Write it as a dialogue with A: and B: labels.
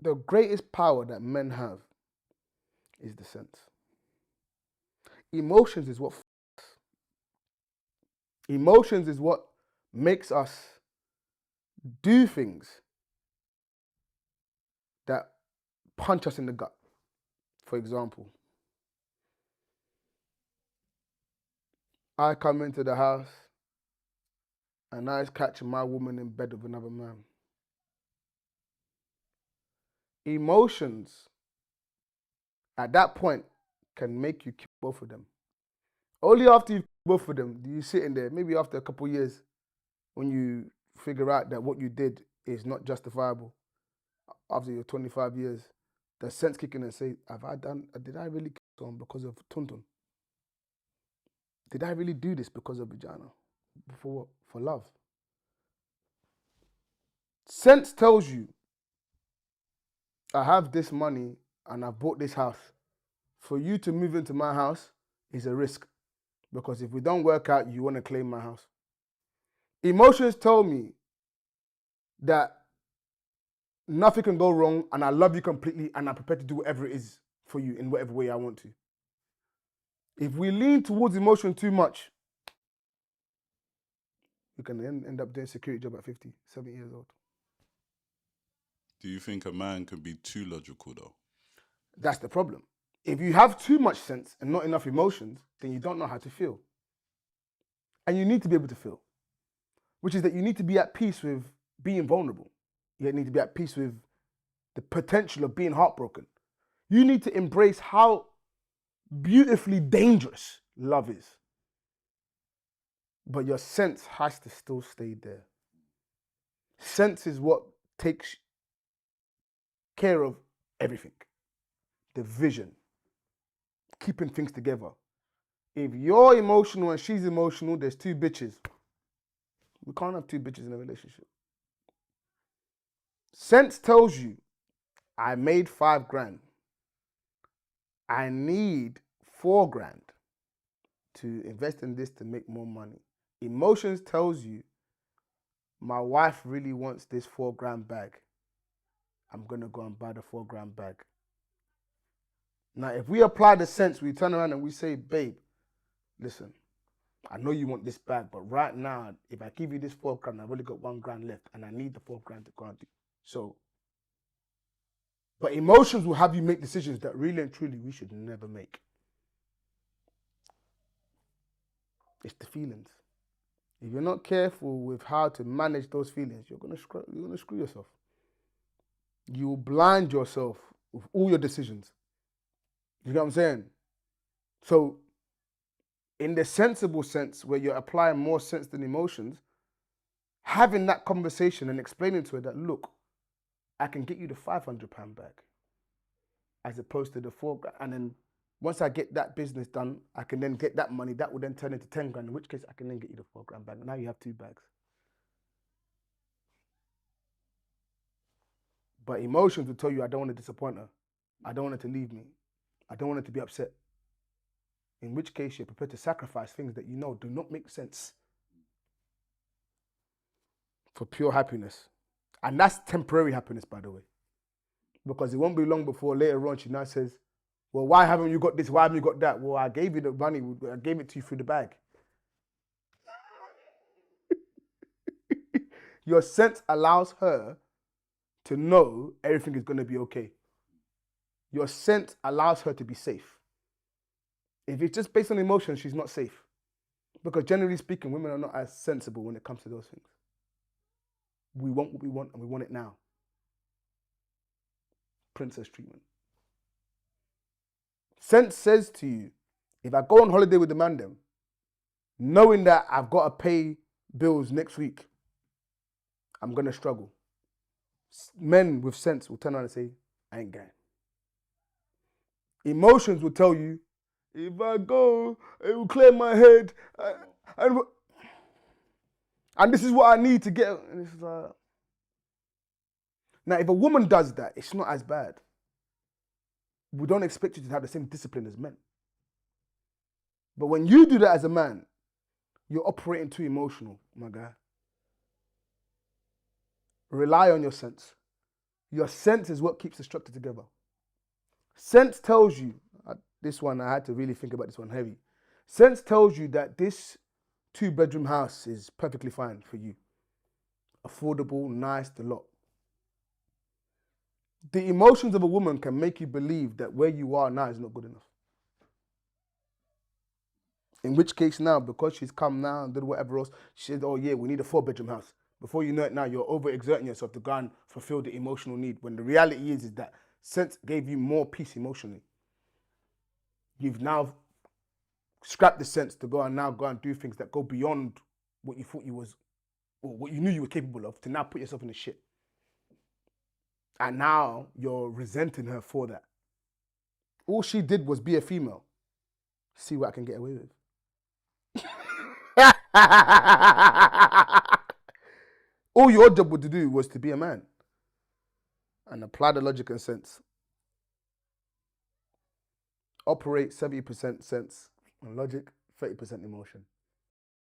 A: the greatest power that men have is the sense. Emotions is what emotions is what makes us do things that punch us in the gut. For example, I come into the house and I catch my woman in bed with another man. Emotions at that point can make you kill both of them. Only after you've killed both of them do you sit in there, maybe after a couple of years, when you figure out that what you did is not justifiable. After your 25 years, the sense kick in and say, did I really kill someone because of Tuntun? Did I really do this because of vagina? For what? For love. Sense tells you, I have this money and I bought this house. For you to move into my house is a risk. Because if we don't work out, you want to claim my house. Emotions tell me that nothing can go wrong and I love you completely and I'm prepared to do whatever it is for you in whatever way I want to. If we lean towards emotion too much, you can end up doing a security job at 50, 70 years old.
B: Do you think a man can be too logical though?
A: That's the problem. If you have too much sense and not enough emotions, then you don't know how to feel. And you need to be able to feel, which is that you need to be at peace with being vulnerable. You need to be at peace with the potential of being heartbroken. You need to embrace how beautifully dangerous love is. But your sense has to still stay there. Sense is what takes care of everything. The vision, keeping things together. If you're emotional and she's emotional, there's two bitches. We can't have two bitches in a relationship. Sense tells you, I made $5,000. I need $4,000 to invest in this to make more money. Emotions tells you, my wife really wants this $4,000 bag. I'm gonna go and buy the $4,000 bag. Now, if we apply the sense, we turn around and we say, babe, listen, I know you want this bag, but right now, if I give you this $4,000, I've only got $1,000 left, and I need the $4,000 to go and do. So, but emotions will have you make decisions that really and truly we should never make. It's the feelings. If you're not careful with how to manage those feelings, you're gonna screw yourself. You will blind yourself with all your decisions. You know what I'm saying? So, in the sensible sense, where you're applying more sense than emotions, having that conversation and explaining to her that, look, I can get you the £500 bag, as opposed to the $4,000, and then once I get that business done, I can then get that money. That will then turn into $10,000. In which case, I can then get you the $4,000 bag. Now you have two bags. But emotions will tell you, I don't want to disappoint her. I don't want her to leave me. I don't want her to be upset. In which case, you're prepared to sacrifice things that you know do not make sense for pure happiness. And that's temporary happiness, by the way. Because it won't be long before later on she now says, well, why haven't you got this? Why haven't you got that? Well, I gave you the money. I gave it to you through the bag. Your sense allows her to know everything is going to be okay. Your sense allows her to be safe. If it's just based on emotion, she's not safe. Because generally speaking, women are not as sensible when it comes to those things. We want what we want and we want it now. Princess treatment. Sense says to you, if I go on holiday with the man them, knowing that I've got to pay bills next week, I'm going to struggle. Men with sense will turn around and say, I ain't going. Emotions will tell you, if I go, it will clear my head. And this is what I need to get. And it's like... Now, if a woman does that, it's not as bad. We don't expect you to have the same discipline as men. But when you do that as a man, you're operating too emotional, my guy. Rely on your sense. Your sense is what keeps the structure together. Sense tells you, this one I had to really think about this one heavy. Sense tells you that this 2-bedroom house is perfectly fine for you. Affordable, nice, the lot. The emotions of a woman can make you believe that where you are now is not good enough. In which case now, because she's come now and did whatever else, she said, oh yeah, we need a 4-bedroom house. Before you know it now, you're overexerting yourself to go and fulfill the emotional need. When the reality is that sense gave you more peace emotionally. You've now scrapped the sense to go and do things that go beyond what you thought you was, or what you knew you were capable of, to now put yourself in the shit. And now you're resenting her for that. All she did was be a female. See what I can get away with. All your job was to do was to be a man and apply the logic and sense. Operate 70% sense and logic, 30% emotion.